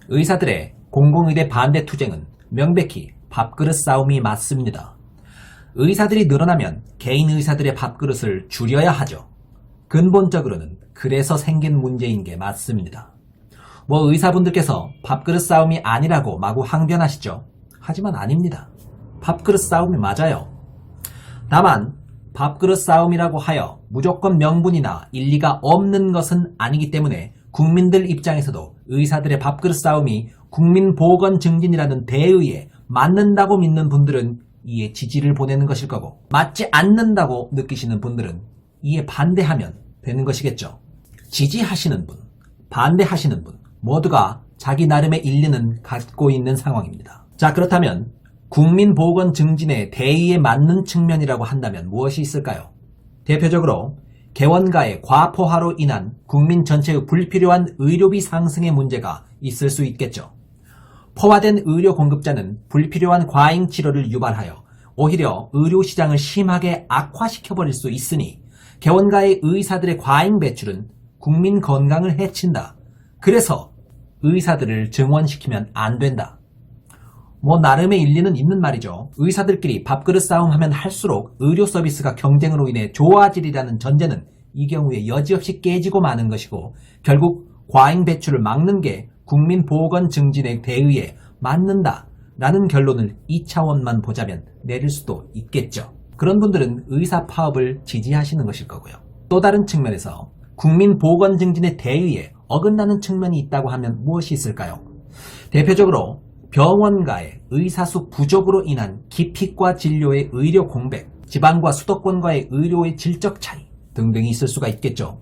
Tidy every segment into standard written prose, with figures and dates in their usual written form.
의사들의 공공의대 반대 투쟁은 명백히 밥그릇 싸움이 맞습니다. 의사들이 늘어나면 개인 의사들의 밥그릇을 줄여야 하죠. 근본적으로는 그래서 생긴 문제인 게 맞습니다. 뭐 의사분들께서 밥그릇 싸움이 아니라고 마구 항변하시죠. 하지만 아닙니다. 밥그릇 싸움이 맞아요. 다만 밥그릇 싸움이라고 하여 무조건 명분이나 일리가 없는 것은 아니기 때문에 국민들 입장에서도 의사들의 밥그릇 싸움이 국민보건 증진이라는 대의에 맞는다고 믿는 분들은 이에 지지를 보내는 것일 거고, 맞지 않는다고 느끼시는 분들은 이에 반대하면 되는 것이겠죠. 지지하시는 분, 반대하시는 분 모두가 자기 나름의 일리는 갖고 있는 상황입니다. 자, 그렇다면 국민보건 증진의 대의에 맞는 측면이라고 한다면 무엇이 있을까요? 대표적으로 개원가의 과포화로 인한 국민 전체의 불필요한 의료비 상승의 문제가 있을 수 있겠죠. 포화된 의료 공급자는 불필요한 과잉 치료를 유발하여 오히려 의료시장을 심하게 악화시켜버릴 수 있으니 개원가의 의사들의 과잉 배출은 국민 건강을 해친다. 그래서 의사들을 증원시키면 안 된다. 뭐 나름의 일리는 있는 말이죠. 의사들끼리 밥그릇 싸움하면 할수록 의료 서비스가 경쟁으로 인해 좋아지리라는 전제는 이 경우에 여지없이 깨지고 마는 것이고, 결국 과잉 배출을 막는 게 국민보건 증진의 대의에 맞는다라는 결론을 2차원만 보자면 내릴 수도 있겠죠. 그런 분들은 의사 파업을 지지하시는 것일 거고요. 또 다른 측면에서 국민보건 증진의 대의에 어긋나는 측면이 있다고 하면 무엇이 있을까요? 대표적으로 병원가의 의사수 부족으로 인한 기피과 진료의 의료 공백, 지방과 수도권과의 의료의 질적 차이 등등이 있을 수가 있겠죠.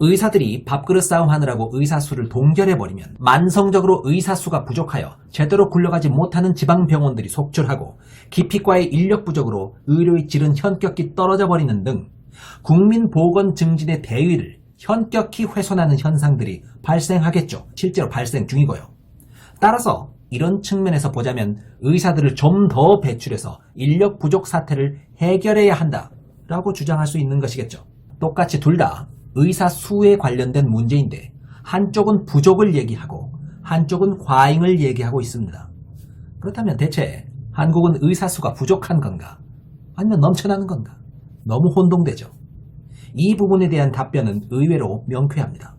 의사들이 밥그릇 싸움하느라고 의사수를 동결해버리면 만성적으로 의사수가 부족하여 제대로 굴러가지 못하는 지방병원들이 속출하고, 기피과의 인력 부족으로 의료의 질은 현격히 떨어져 버리는 등 국민보건 증진의 대의를 현격히 훼손하는 현상들이 발생하겠죠. 실제로 발생 중이고요. 따라서 이런 측면에서 보자면 의사들을 좀 더 배출해서 인력 부족 사태를 해결해야 한다라고 주장할 수 있는 것이겠죠. 똑같이 둘 다 의사 수에 관련된 문제인데 한쪽은 부족을 얘기하고 한쪽은 과잉을 얘기하고 있습니다. 그렇다면 대체 한국은 의사 수가 부족한 건가? 아니면 넘쳐나는 건가? 너무 혼동되죠. 이 부분에 대한 답변은 의외로 명쾌합니다.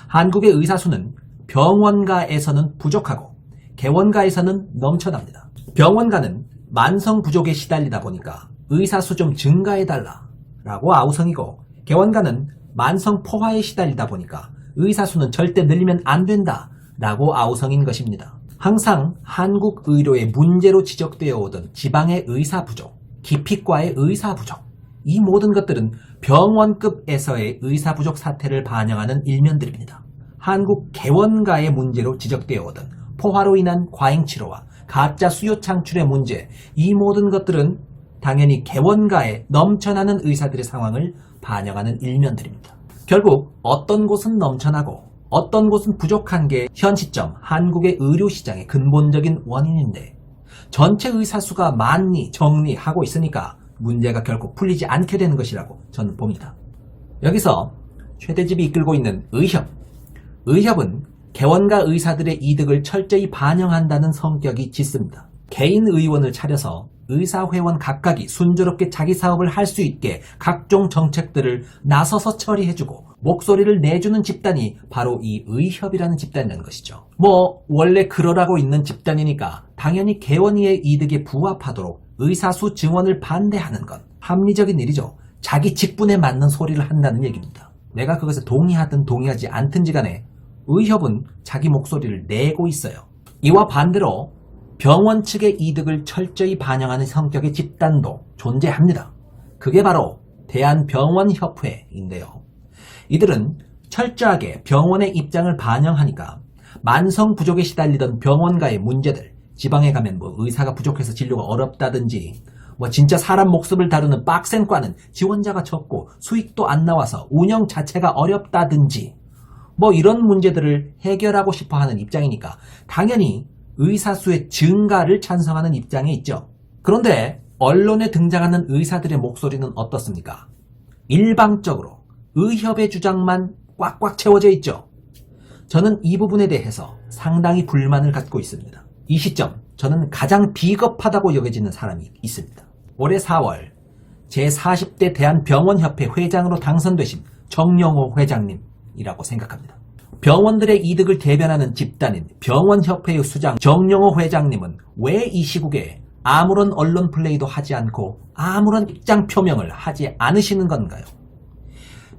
한국의 의사 수는 병원가에서는 부족하고 개원가에서는 넘쳐납니다. 병원가는 만성 부족에 시달리다 보니까 의사 수 좀 증가해달라 라고 아우성이고, 개원가는 만성 포화에 시달리다 보니까 의사 수는 절대 늘리면 안 된다 라고 아우성인 것입니다. 항상 한국 의료의 문제로 지적되어 오던 지방의 의사 부족, 기피과의 의사 부족, 이 모든 것들은 병원급에서의 의사 부족 사태를 반영하는 일면들입니다. 한국 개원가의 문제로 지적되어 오던 포화로 인한 과잉 치료와 가짜 수요 창출의 문제, 이 모든 것들은 당연히 개원가에 넘쳐나는 의사들의 상황을 반영하는 일면들입니다. 결국 어떤 곳은 넘쳐나고 어떤 곳은 부족한 게 현 시점 한국의 의료시장의 근본적인 원인인데, 전체 의사 수가 많이 정리하고 있으니까 문제가 결국 풀리지 않게 되는 것이라고 저는 봅니다. 여기서 최대집이 이끌고 있는 의협은 개원가 의사들의 이득을 철저히 반영한다는 성격이 짙습니다. 개인 의원을 차려서 의사회원 각각이 순조롭게 자기 사업을 할 수 있게 각종 정책들을 나서서 처리해주고 목소리를 내주는 집단이 바로 이 의협이라는 집단이라는 것이죠. 뭐 원래 그러라고 있는 집단이니까 당연히 개원의의 이득에 부합하도록 의사수 증원을 반대하는 건 합리적인 일이죠. 자기 직분에 맞는 소리를 한다는 얘기입니다. 내가 그것에 동의하든 동의하지 않든지 간에 의협은 자기 목소리를 내고 있어요. 이와 반대로 병원 측의 이득을 철저히 반영하는 성격의 집단도 존재합니다. 그게 바로 대한병원협회인데요. 이들은 철저하게 병원의 입장을 반영하니까 만성 부족에 시달리던 병원가의 문제들, 지방에 가면 뭐 의사가 부족해서 진료가 어렵다든지, 뭐 진짜 사람 목숨을 다루는 빡센 과는 지원자가 적고 수익도 안 나와서 운영 자체가 어렵다든지, 뭐 이런 문제들을 해결하고 싶어 하는 입장이니까 당연히 의사수의 증가를 찬성하는 입장에 있죠. 그런데 언론에 등장하는 의사들의 목소리는 어떻습니까? 일방적으로 의협의 주장만 꽉꽉 채워져 있죠. 저는 이 부분에 대해서 상당히 불만을 갖고 있습니다. 이 시점 저는 가장 비겁하다고 여겨지는 사람이 있습니다. 올해 4월 제40대 대한병원협회 회장으로 당선되신 정영호 회장님이라고 생각합니다. 병원들의 이득을 대변하는 집단인 병원협회의 수장 정영호 회장님은 왜 이 시국에 아무런 언론 플레이도 하지 않고 아무런 입장 표명을 하지 않으시는 건가요?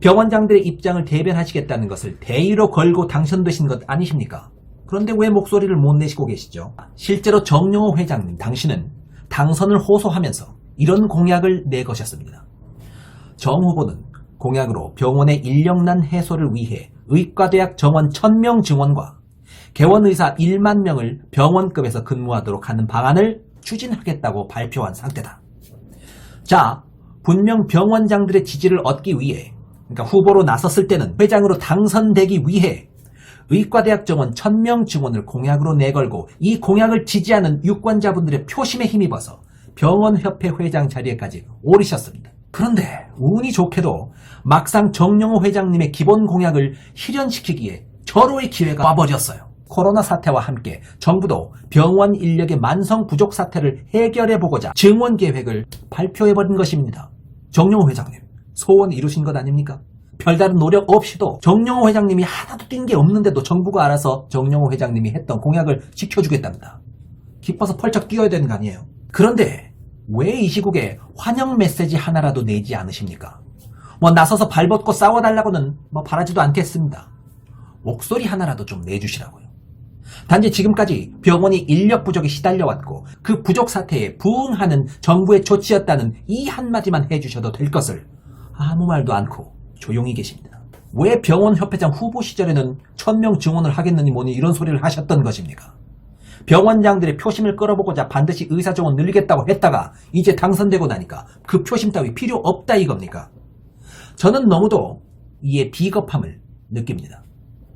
병원장들의 입장을 대변하시겠다는 것을 대의로 걸고 당선되신 것 아니십니까? 그런데 왜 목소리를 못 내시고 계시죠? 실제로 정영호 회장님 당신은 당선을 호소하면서 이런 공약을 내거셨습니다. 정 후보는 공약으로 병원의 인력난 해소를 위해 의과대학 정원 1000명 증원과 개원의사 1만 명을 병원급에서 근무하도록 하는 방안을 추진하겠다고 발표한 상태다. 자, 분명 병원장들의 지지를 얻기 위해, 그러니까 후보로 나섰을 때는 회장으로 당선되기 위해 의과대학 정원 1000명 증원을 공약으로 내걸고 이 공약을 지지하는 유권자분들의 표심에 힘입어서 병원협회 회장 자리에까지 오르셨습니다. 그런데 운이 좋게도 막상 정영호 회장님의 기본 공약을 실현시키기에 절호의 기회가 와버렸어요. 코로나 사태와 함께 정부도 병원 인력의 만성 부족 사태를 해결해보고자 증원 계획을 발표해버린 것입니다. 정영호 회장님, 소원 이루신 것 아닙니까? 별다른 노력 없이도 정영호 회장님이 하나도 뛴 게 없는데도 정부가 알아서 정영호 회장님이 했던 공약을 지켜주겠답니다. 기뻐서 펄쩍 뛰어야 되는 거 아니에요? 그런데 왜 이 시국에 환영 메시지 하나라도 내지 않으십니까? 나서서 발벗고 싸워달라고는 바라지도 않겠습니다. 목소리 하나라도 좀 내주시라고요. 단지 지금까지 병원이 인력 부족에 시달려왔고 그 부족 사태에 부응하는 정부의 조치였다는 이 한마디만 해주셔도 될 것을 아무 말도 않고 조용히 계십니다. 왜 병원협회장 후보 시절에는 1000명 증원을 하겠느니 뭐니 이런 소리를 하셨던 것입니까? 병원장들의 표심을 끌어보고자 반드시 의사 정원 늘리겠다고 했다가 이제 당선되고 나니까 그 표심 따위 필요 없다 이겁니까? 저는 너무도 이에 비겁함을 느낍니다.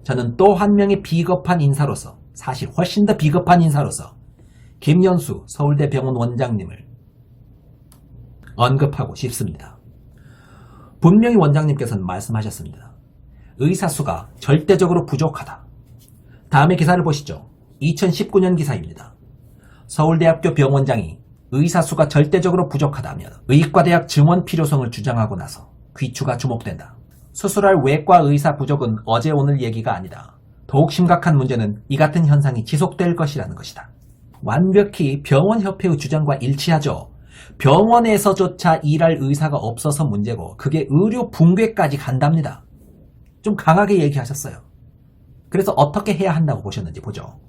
저는 또 한 명의 비겁한 인사로서, 사실 훨씬 더 비겁한 인사로서 김연수 서울대병원 원장님을 언급하고 싶습니다. 분명히 원장님께서는 말씀하셨습니다. 의사 수가 절대적으로 부족하다. 다음에 기사를 보시죠. 2019년 기사입니다. 서울대학교 병원장이 의사 수가 절대적으로 부족하다며 의과대학 증원 필요성을 주장하고 나서 귀추가 주목된다. 수술할 외과 의사 부족은 어제 오늘 얘기가 아니다. 더욱 심각한 문제는 이 같은 현상이 지속될 것이라는 것이다. 완벽히 병원협회의 주장과 일치하죠. 병원에서조차 일할 의사가 없어서 문제고 그게 의료 붕괴까지 간답니다. 좀 강하게 얘기하셨어요. 그래서 어떻게 해야 한다고 보셨는지 보죠.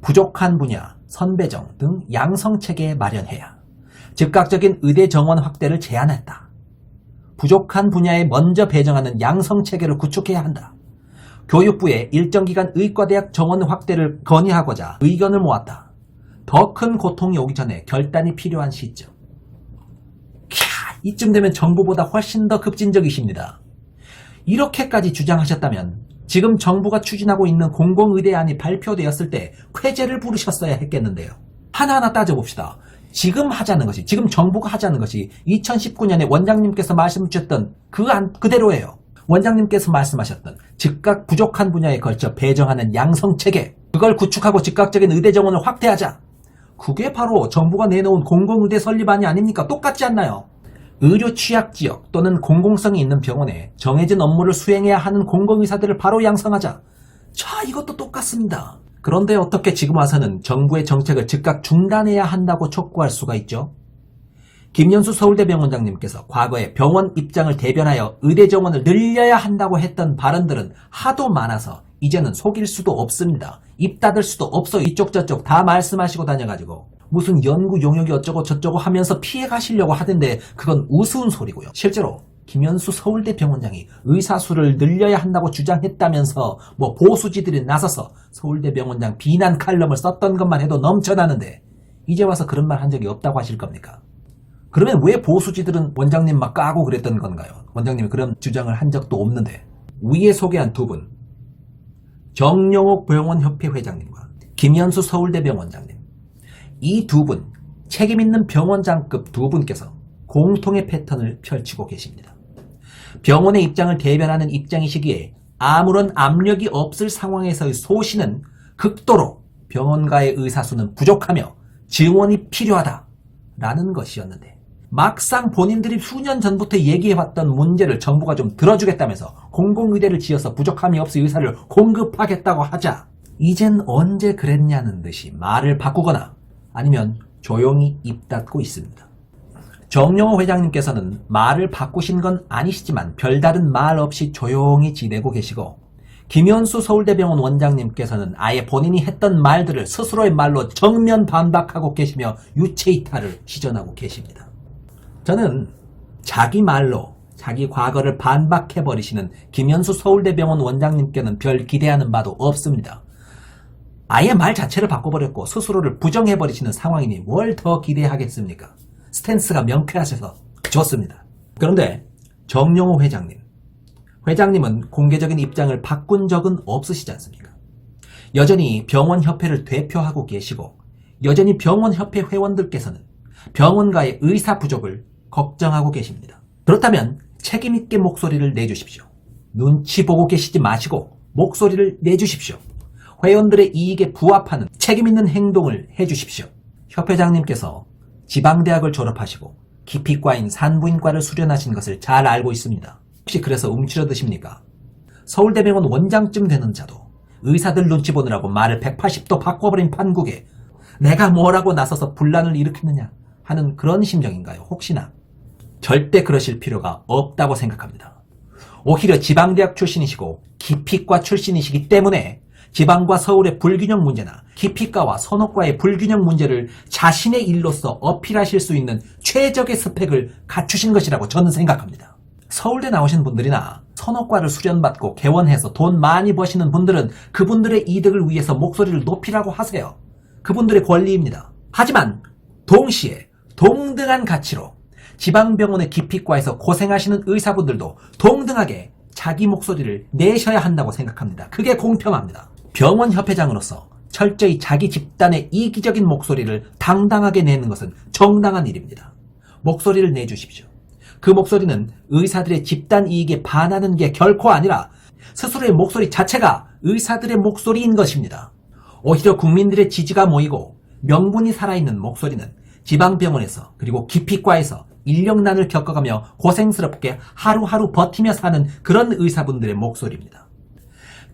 부족한 분야, 선배정 등 양성체계 마련해야 즉각적인 의대 정원 확대를 제한했다. 부족한 분야에 먼저 배정하는 양성체계를 구축해야 한다. 교육부에 일정 기간 의과대학 정원 확대를 건의하고자 의견을 모았다. 더 큰 고통이 오기 전에 결단이 필요한 시점. 이쯤 되면 정부보다 훨씬 더 급진적이십니다. 이렇게까지 주장하셨다면 지금 정부가 추진하고 있는 공공의대안이 발표되었을 때 쾌재를 부르셨어야 했겠는데요. 하나하나 따져봅시다. 지금 하자는 것이, 지금 정부가 하자는 것이 2019년에 원장님께서 말씀 주셨던 그대로예요. 원장님께서 말씀하셨던 즉각 부족한 분야에 걸쳐 배정하는 양성체계, 그걸 구축하고 즉각적인 의대 정원을 확대하자. 그게 바로 정부가 내놓은 공공의대 설립안이 아닙니까? 똑같지 않나요? 의료 취약지역 또는 공공성이 있는 병원에 정해진 업무를 수행해야 하는 공공의사들을 바로 양성하자. 자, 이것도 똑같습니다. 그런데 어떻게 지금 와서는 정부의 정책을 즉각 중단해야 한다고 촉구할 수가 있죠? 김연수 서울대병원장님께서 과거에 병원 입장을 대변하여 의대 정원을 늘려야 한다고 했던 발언들은 하도 많아서 이제는 속일 수도 없습니다. 입 닫을 수도 없어. 이쪽 저쪽 다 말씀하시고 다녀가지고 무슨 연구 용역이 어쩌고 저쩌고 하면서 피해 가시려고 하던데 그건 우스운 소리고요. 실제로 김연수 서울대병원장이 의사 수를 늘려야 한다고 주장했다면서 보수지들이 나서서 서울대병원장 비난 칼럼을 썼던 것만 해도 넘쳐나는데 이제 와서 그런 말 한 적이 없다고 하실 겁니까? 그러면 왜 보수지들은 원장님 막 까고 그랬던 건가요? 원장님이 그런 주장을 한 적도 없는데. 위에 소개한 두 분, 정영옥 병원협회 회장님과 김연수 서울대병원장님, 이 두 분, 책임있는 병원장급 두 분께서 공통의 패턴을 펼치고 계십니다. 병원의 입장을 대변하는 입장이시기에 아무런 압력이 없을 상황에서의 소신은 극도로 병원가의 의사수는 부족하며 증원이 필요하다라는 것이었는데, 막상 본인들이 수년 전부터 얘기해왔던 문제를 정부가 좀 들어주겠다면서 공공의대를 지어서 부족함이 없을 의사를 공급하겠다고 하자 이젠 언제 그랬냐는 듯이 말을 바꾸거나 아니면 조용히 입 닫고 있습니다. 정용호 회장님께서는 말을 바꾸신 건 아니시지만 별다른 말 없이 조용히 지내고 계시고, 김현수 서울대병원 원장님께서는 아예 본인이 했던 말들을 스스로의 말로 정면 반박하고 계시며 유체이탈을 시전하고 계십니다. 저는 자기 말로 자기 과거를 반박해버리시는 김현수 서울대병원 원장님께는 별 기대하는 바도 없습니다. 아예 말 자체를 바꿔버렸고 스스로를 부정해버리시는 상황이니 뭘 더 기대하겠습니까? 스탠스가 명쾌하셔서 좋습니다. 그런데 정용호 회장님은 공개적인 입장을 바꾼 적은 없으시지 않습니까? 여전히 병원협회를 대표하고 계시고, 여전히 병원협회 회원들께서는 병원가의 의사 부족을 걱정하고 계십니다. 그렇다면 책임있게 목소리를 내주십시오. 눈치 보고 계시지 마시고 목소리를 내주십시오. 회원들의 이익에 부합하는 책임있는 행동을 해주십시오. 협회장님께서 지방대학을 졸업하시고 기피과인 산부인과를 수련하신 것을 잘 알고 있습니다. 혹시 그래서 움츠려 드십니까? 서울대병원 원장쯤 되는 자도 의사들 눈치 보느라고 말을 180도 바꿔버린 판국에 내가 뭐라고 나서서 분란을 일으켰느냐 하는 그런 심정인가요? 혹시나? 절대 그러실 필요가 없다고 생각합니다. 오히려 지방대학 출신이시고 기피과 출신이시기 때문에 지방과 서울의 불균형 문제나 기피과와 선호과의 불균형 문제를 자신의 일로서 어필하실 수 있는 최적의 스펙을 갖추신 것이라고 저는 생각합니다. 서울대 나오신 분들이나 선호과를 수련받고 개원해서 돈 많이 버시는 분들은 그분들의 이득을 위해서 목소리를 높이라고 하세요. 그분들의 권리입니다. 하지만 동시에 동등한 가치로 지방병원의 기피과에서 고생하시는 의사분들도 동등하게 자기 목소리를 내셔야 한다고 생각합니다. 그게 공평합니다. 병원협회장으로서 철저히 자기 집단의 이기적인 목소리를 당당하게 내는 것은 정당한 일입니다. 목소리를 내주십시오. 그 목소리는 의사들의 집단 이익에 반하는 게 결코 아니라 스스로의 목소리 자체가 의사들의 목소리인 것입니다. 오히려 국민들의 지지가 모이고 명분이 살아있는 목소리는 지방병원에서 그리고 기피과에서 인력난을 겪어가며 고생스럽게 하루하루 버티며 사는 그런 의사분들의 목소리입니다.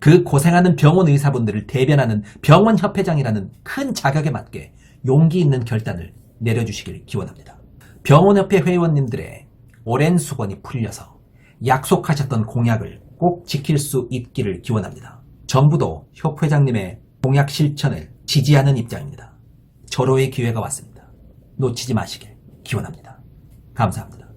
그 고생하는 병원 의사분들을 대변하는 병원협회장이라는 큰 자격에 맞게 용기 있는 결단을 내려주시길 기원합니다. 병원협회 회원님들의 오랜 수건이 풀려서 약속하셨던 공약을 꼭 지킬 수 있기를 기원합니다. 정부도 협회장님의 공약 실천을 지지하는 입장입니다. 절호의 기회가 왔습니다. 놓치지 마시길 기원합니다. 감사합니다.